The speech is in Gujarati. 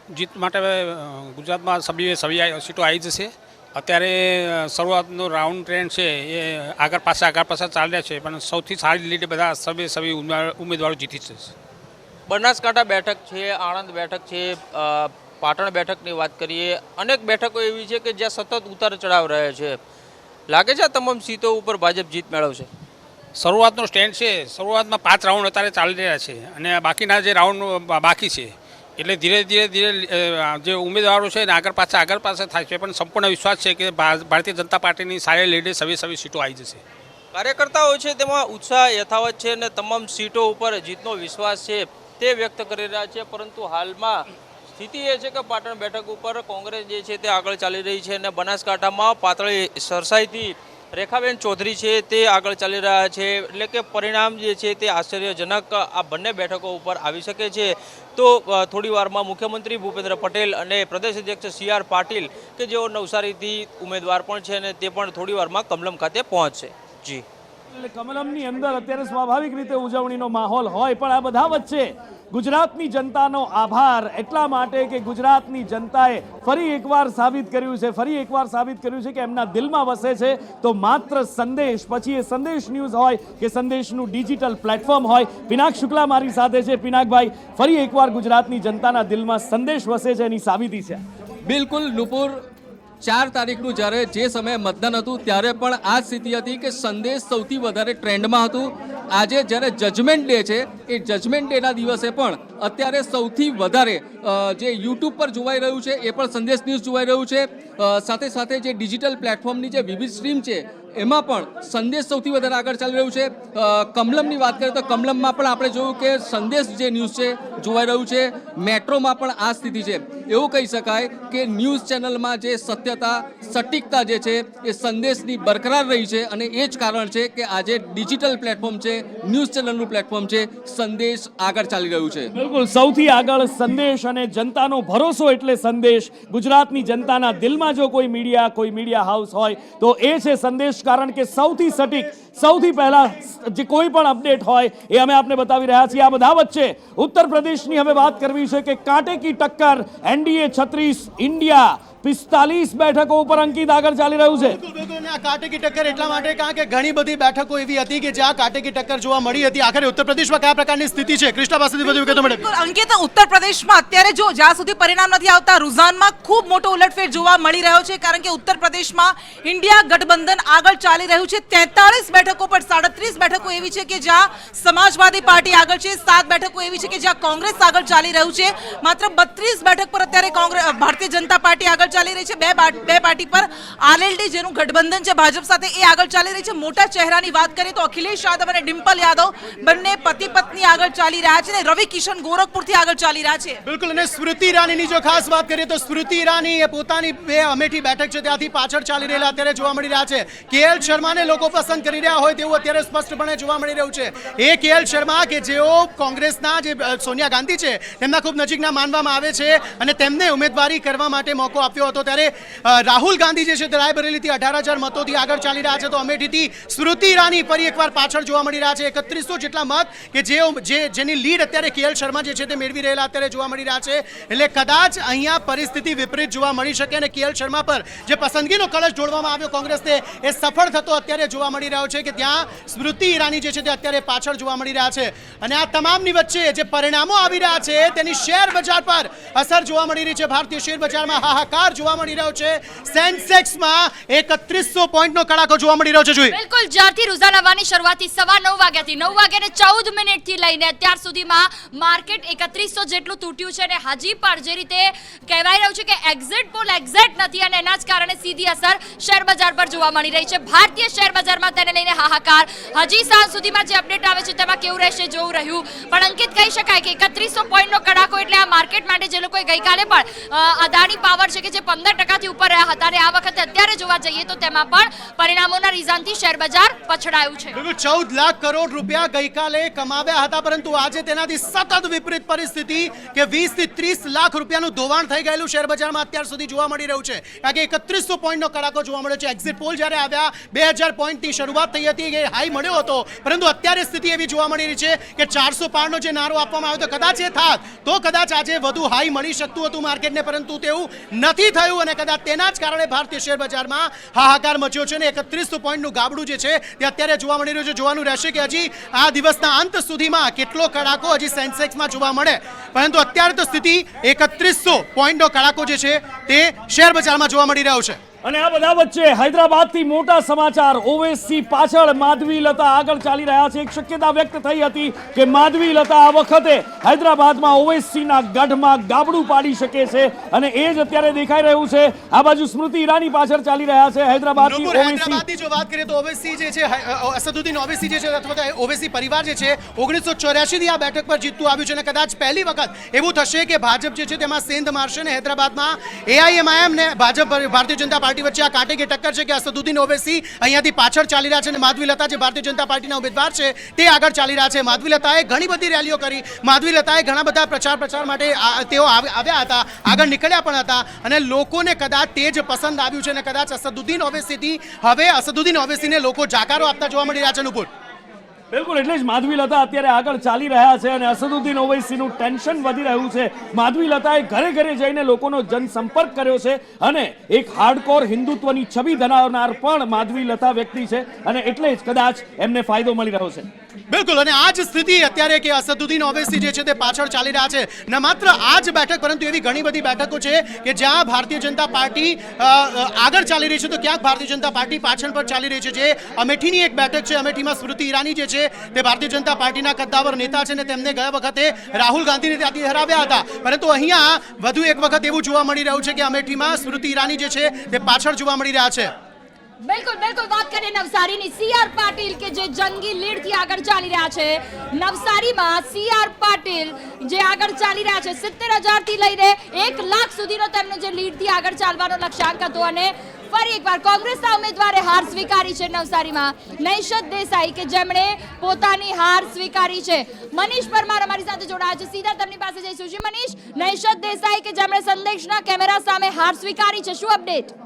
જીત માટે ગુજરાતમાં સભી સીટો આવી જશે. અત્યારે શરૂઆતનો રાઉન્ડ ટ્રેન્ડ છે એ આગળ પાછા ચાલ્યા છે, પણ સૌથી સારી લીડે બધા સભી ઉમેદવારો જીતી છે. બનાસકાંઠા બેઠક છે, આણંદ બેઠક છે, પાટણ બેઠકની વાત કરીએ, અનેક બેઠકો એવી છે કે જ્યાં સતત ઉતાર ચઢાવ રહે છે. લાગે છે આ તમામ સીટો ઉપર ભાજપ જીત મેળવશે? શરૂઆતનો સ્ટેન્ડ છે, શરૂઆતમાં 5 રાઉન્ડ અત્યારે ચાલી રહ્યા છે અને બાકીના જે રાઉન્ડ બાકી છે એટલે ધીરે ધીરે જે ઉમેદવારો છે ને આગળ પાછા થાય છે, પણ સંપૂર્ણ વિશ્વાસ છે કે ભારતીય જનતા પાર્ટીની સારી લીડે સવી સીટો આવી જશે. કાર્યકર્તાઓ છે તેમાં ઉત્સાહ યથાવત છે અને તમામ સીટો ઉપર જીતનો વિશ્વાસ છે તે વ્યક્ત કરી રહ્યા છે. પરંતુ હાલમાં સ્થિતિ એ છે કે પાટણ બેઠક ઉપર કોંગ્રેસ જે છે તે આગળ ચાલી રહી છે અને બનાસકાંઠામાં પાતળી સરસાઈથી રેખાબેન ચૌધરી છે તે આગળ ચાલી રહ્યા છે. એટલે કે પરિણામ જે છે તે આશ્ચર્યજનક આ બંને બેઠકો ઉપર આવી શકે છે. તો થોડી વારમાં મુખ્યમંત્રી ભૂપેન્દ્ર પટેલ અને પ્રદેશ અધ્યક્ષ CR પાટીલ કે જેઓ નવસારીથી ઉમેદવાર પણ છે અને તે પણ થોડી વારમાં કમલમ ખાતે પહોંચશે. જી, એટલે કમલમની અંદર અત્યારે સ્વાભાવિક રીતે ઉજવણીનો માહોલ હોય, પણ આ બધા વચ્ચે ગુજરાતની જનતાનો આભાર એટલા માટે કે ગુજરાતની જનતાએ ફરી એકવાર સાબિત કર્યું છે કે એમના દિલમાં વસે છે. તો માત્ર સંદેશ, પછી એ સંદેશ ન્યૂઝ હોય કે સંદેશનું ડિજિટલ પ્લેટફોર્મ હોય. પિનાક શુક્લા મારી સાથે છે. પિનાકભાઈ, ફરી એકવાર ગુજરાતની જનતાના દિલમાં સંદેશ વસે છે એની સાબિતી છે. બિલકુલ નુપુર, 4 તારીખનું જ્યારે જે સમયે મતદાન હતું ત્યારે પણ આ સ્થિતિ હતી કે સંદેશ સૌથી વધારે ટ્રેન્ડમાં હતું. આજે જ્યારે જજમેન્ટ ડે છે એ જજમેન્ટ ડેના દિવસે પણ અત્યારે સૌથી વધારે જે યુટ્યુબ પર જોવાઈ રહ્યું છે એ પણ સંદેશ ન્યૂઝ જોવાઈ રહ્યું છે. સાથે સાથે જે ડિજિટલ પ્લેટફોર્મની જે વિવિધ સ્ટ્રીમ છે એમાં પણ સંદેશ સૌથી વધારે આગળ ચાલી રહ્યું છે. કમલમની વાત કરીએ તો કમલમમાં પણ આપણે જોયું કે સંદેશ જે ન્યૂઝ છે જોવાઈ રહ્યું છે. મેટ્રોમાં પણ આ સ્થિતિ છે. એવું કહી શકાય કે ન્યૂઝ ચેનલમાં જે સત્યતા, સટીકતા જે છે એ સંદેશની બરકરાર રહી છે અને એ જ કારણ છે કે આજે ડિજિટલ પ્લેટફોર્મ છે, ન્યૂઝ ચેનલનું પ્લેટફોર્મ છે, સંદેશ આગળ ચાલી રહ્યું છે. બિલકુલ, સૌથી આગળ સંદેશ અને જનતાનો ભરોસો એટલે સંદેશ. ગુજરાતની જનતાના દિલમાં જો કોઈ મીડિયા હાઉસ હોય તો એ છે સંદેશ. કારણ કે સૌથી સટીક, સૌથી પહેલા જે કોઈ પણ અપડેટ હોય એ અમે આપને બતાવી રહ્યા છીએ. આ બધા વચ્ચે ઉત્તર પ્રદેશની હવે વાત કરવી છે કે કાંટે કી ટક્કર. NDA 36, ઇન્ડિયા 45 બેઠકો ઉપર અંકિત આગળ ચાલી રહ્યું છે. બિલકુલ, આ કાંટે કી ટક્કર એટલા માટે કારણ કે ઘણી બધી બેઠકો એવી હતી કે જ્યાં કાંટે કી ટક્કર જોવા મળી હતી. આખરે ઉત્તર પ્રદેશમાં કયા પ્રકારની સ્થિતિ છે? કૃષ્ણા પાસેથી વધુ વિગતો મળે. અંકિત, ઉત્તર પ્રદેશમાં અત્યારે જો જ્યાં સુધી પરિણામ નથી આવતા રુઝાનમાં ખૂબ મોટો ઉલટફેર જોવા મળી રહ્યો છે. કારણ કે ઉત્તર પ્રદેશમાં ઇન્ડિયા ગઠબંધન આગળ ચાલી રહ્યું છે. 43 બેઠકો પર 37 બેઠકો એવી છે કે જ્યાં સમાજવાદી પાર્ટી આગળ છે, 7 બેઠકો એવી છે કે જ્યાં કોંગ્રેસ આગળ ચાલી રહ્યું છે. માત્ર 32 બેઠક પર અત્યારે ભારતીય જનતા પાર્ટી આગળ ચાલી રહી છે. બે પાર્ટી પર RLD જેનું ગઠબંધન છે ભાજપ સાથે એ આગળ ચાલી રહી છે. મોટા ચહેરાની વાત કરીએ તો અખિલેશ યાદવ અને ડિમ્પલ યાદવ બંને પતિ પત્ની આગળ ચાલી રહ્યા છે અને રવિ કિશન ગોરખપુરથી આગળ ચાલી રહ્યા છે. બિલકુલ, અને સ્મૃતિ ઈરાનીની જો ખાસ વાત કરીએ તો સ્મૃતિ ઈરાની એ પોતાની 2 અમેઠી બેઠક છે ત્યાંથી પાછળ ચાલી રહેલા અત્યારે જોવા મળી રહ્યા છે. KL શર્માને લોકો પસંદ કરી રહ્યા હોય તેવું અત્યારે સ્પષ્ટપણે જોવા મળી રહ્યું છે. એ KL શર્મા કે જેઓ કોંગ્રેસના જે સોનિયા ગાંધી છે તેમના ખૂબ નજીકના માનવામાં આવે છે અને તેમને ઉમેદવારી કરવા માટે મોકો આપ્યો હતો. ત્યારે રાહુલ ગાંધી જે છે તે રાયબરેલીથી 18,000 મતોથી આગળ ચાલી રહ્યા છે. તો અમેઠીથી સ્મૃતિ ઈરાની ફરી એકવાર પાછળ જોવા મળી રહ્યા છે. 3100 જેટલા મત કે જેની લીડ અત્યારે KL શર્મા જે છે તે મેળવી રહેલા અત્યારે જોવા મળી રહ્યા છે. એટલે કદાચ અહીંયા પરિસ્થિતિ વિપરીત જોવા મળી શકે અને KL શર્મા પર જે પસંદગીનો કળશ જોડવામાં આવ્યો કોંગ્રેસને એ સફળ થતો અત્યારે જોવા મળી રહ્યો છે કે ત્યાં સ્મૃતિ ઈરાની જે છે તે અત્યારે પાછળ જોવા મળી રહ્યા છે. અને આ તમામની વચ્ચે જે પરિણામો આવી રહ્યા છે તેની શેર બજાર પર અસર જોવા મળી રહી છે. ભારતીય શેર બજારમાં હાહાકાર જોવા મળી રહ્યો છે. સેન્સેક્સમાં 3100 પોઈન્ટનો કડાકો જોવા મળી રહ્યો છે. જોઈ બિલકુલ, જ્યારથી રોજાના આવવાની શરૂઆતથી સવા 9 વાગ્યાથી 9:14 લઈને અત્યાર સુધીમાં માર્કેટ 3100 જેટલું તૂટ્યું છે અને હજી પણ જે રીતે કહેવાય રહ્યું છે કે એક્ઝિટ પોલ એક્ઝેક્ટ નથી અને એના જ કારણે સીધી અસર શેર બજાર પર જોવા મળી રહી છે. ભારતીય શેર બજારમાં તેને લઈને હાહાકાર. હજી સાંજ સુધીમાં જે અપડેટ આવે છે તેમાં કેવું રહેશે જોવું રહ્યું. પણ અંકિત કહી શકાય કે 3100 પોઈન્ટનો કડાકો એટલે આ માર્કેટ માટે જે લોકોએ ગઈકાલે પણ અદાણી પાવર છે કે જે 15% ઉપર રહ્યા હતા અને આ વખતે અત્યારે જોવા જઈએ તો તેમાં પણ પરિણામોના રિઝલ્ટથી શેર બજાર પછડાયું છે. બિલકુલ 14 લાખ કરોડ રૂપિયા ગઈકાલે કમાવ્યા હતા, પરંતુ આજે તેનાથી સતત વિપરીત પરિસ્થિતિ કે 20 થી 30 લાખ રૂપિયાનું ધોવાણ થઈ ગયેલું શેર બજારમાં અત્યાર સુધી જોવા મળી રહ્યું છે. કારણ કે 3100 પોઈન્ટનો કડાકો જોવા મળ્યો છે. એક્ઝિટ પોલ જ્યારે આવ્યા 2000 પોઈન્ટની શરૂઆત થઈ હતી, એ હાઈ મળ્યો હતો, પરંતુ અત્યારે સ્થિતિ એવી જોવા મળી રહી છે કે 400 પારનો જે નારો આપવામાં આવ્યો હતો, કદાચ એ થાત તો કદાચ આજે વધુ હાઈ મળી શકતું હતું માર્કેટને, પરંતુ તેવું નથી થયું અને કદાચ તેના જ કારણે ભારતીય શેર બજારમાં હાહાકાર મચ્યો છે અને 3100 પોઈન્ટનું ગાબડું જે છે તે અત્યારે જોવા મળી રહ્યું છે. જોવાનું રહેશે કે હજી આ દિવસના અંત સુધીમાં કેટલો કડાકો હજી સેન્સેક્સમાં જોવા મળે, પરંતુ અત્યારે તો સ્થિતિ 3100 પોઈન્ટનો કડાકો જે છે તે શેર બજારમાં જોવા મળી રહ્યો છે. અને આ બધા વચ્ચે હૈદરાબાદથી મોટા સમાચાર. ઓવેસી પાછળ માધવીલતા આગળ ચાલી રહ્યા છે. એક શક્યતા વ્યક્ત થઈ હતી કે માધવીલતા આ વખતે હૈદરાબાદમાં ઓવેસીના ગઢમાં ગાબડું પાડી શકે છે અને એ જ અત્યારે દેખાઈ રહ્યું છે. આ બાજુ સ્મૃતિ ઈરાની પાછળ ચાલી રહ્યા છે હૈદરાબાદથી ઓવેસી. હૈદરાબાદની જો વાત કરીએ તો ઓવેસી જે છે, અસદુદ્દીન ઓવેસી જે છે અથવા તો ઓવેસી પરિવાર જે છે 1984 થી આ બેઠક પર જીતતું આવ્યું છે અને કદાચ પહેલી વખત એવું થશે કે ભાજપ જે છે તેમાં સેંધ મારશે અને હૈદરાબાદમાં એઆઈએમઆઈએમ ને ભાજપ ભારતીય જનતા પાર્ટી વચ્ચે આ કાંટે કે ટક્કર છે કે અસદુદ્દીન ઓવેસી અહીંયાથી પાછળ ચાલી રહ્યા છે અને માધવીલતા જે ભારતીય જનતા પાર્ટીના ઉમેદવાર છે તે આગળ ચાલી રહ્યા છે. માધવીલતાએ ઘણી બધી રેલીઓ કરી, માધવીલતાએ ઘણા બધા પ્રચાર માટે તેઓ આવ્યા હતા, આગળ નીકળ્યા પણ હતા અને લોકોને કદાચ તે જ પસંદ આવ્યું છે અને કદાચ અસદુદ્દીન ઓવેસીથી હવે અસદુદ્દીન ઓવેસીને લોકો જાકારો આપતા જોવા મળી રહ્યા છે. અનુકૂળ બિલકુલ, એટલે જ માધવીલતા અત્યારે આગળ ચાલી રહ્યા છે અને અસદુદ્દીન ઓવૈસીનું ટેન્શન વધી રહ્યું છે. માધવીલતાએ ઘરે ઘરે જઈને લોકોનો જનસંપર્ક કર્યો છે અને એક હાર્ડકોર હિન્દુત્વની છબી ધરાવનાર પણ માધવીલતા વ્યક્તિ છે અને એટલે જ કદાચ એમને ફાયદો મળી રહ્યો છે. બિલકુલ, અને આ જ સ્થિતિ અત્યારે કે અસદુદ્દીન ઓવૈસી જે છે તે પાછળ ચાલી રહ્યા છે. ન માત્ર આ જ બેઠક, પરંતુ એવી ઘણી બધી બેઠકો છે કે જ્યાં ભારતીય જનતા પાર્ટી આગળ ચાલી રહી છે તો ક્યાંક ભારતીય જનતા પાર્ટી પાછળ પર ચાલી રહી છે. જે અમેઠીની એક બેઠક છે, અમેઠીમાં સ્મૃતિ ઈરાની જે છે તે ભારતીય જનતા પાર્ટીના કદ્દાવર નેતા છે અને તેમને ગયા વખતે રાહુલ ગાંધીને ત્યાંથી હરાવ્યા હતા, પરંતુ અહીંયા વધુ એક વખત એવું જોવા મળી રહ્યું છે કે અમેઠીમાં સ્મૃતિ ઈરાની જે છે તે પાછળ જોવા મળી રહ્યા છે. બિલકુલ બિલકુલ, વાત કરીએ નવસારીની. સીઆર પાટીલ કે જે જંગી લીડથી આગળ ચાલી રહ્યા છે. નવસારીમાં સીઆર પાટીલ જે આગળ ચાલી રહ્યા છે 70,000 થી લઈને 1 લાખ સુધીનો તેમનો જે લીડથી આગળ ચાલવાનો લક્ષ્યાંક હતો અને ફરી એકવાર કોંગ્રેસના ઉમેદવારે હાર સ્વીકારી છે નવસારીમાં. નૈશદ દેસાઈ કે જેમણે પોતાની હાર સ્વીકારી છે. મનીષ પરમાર અમારી સાથે જોડાયા છે, સીધા તેમની પાસે જઈશું. મનીષ, નૈશદ દેસાઈ કે જેમણે સંદેશના કેમેરા સામે હાર સ્વીકારી છે, શું અપડેટ?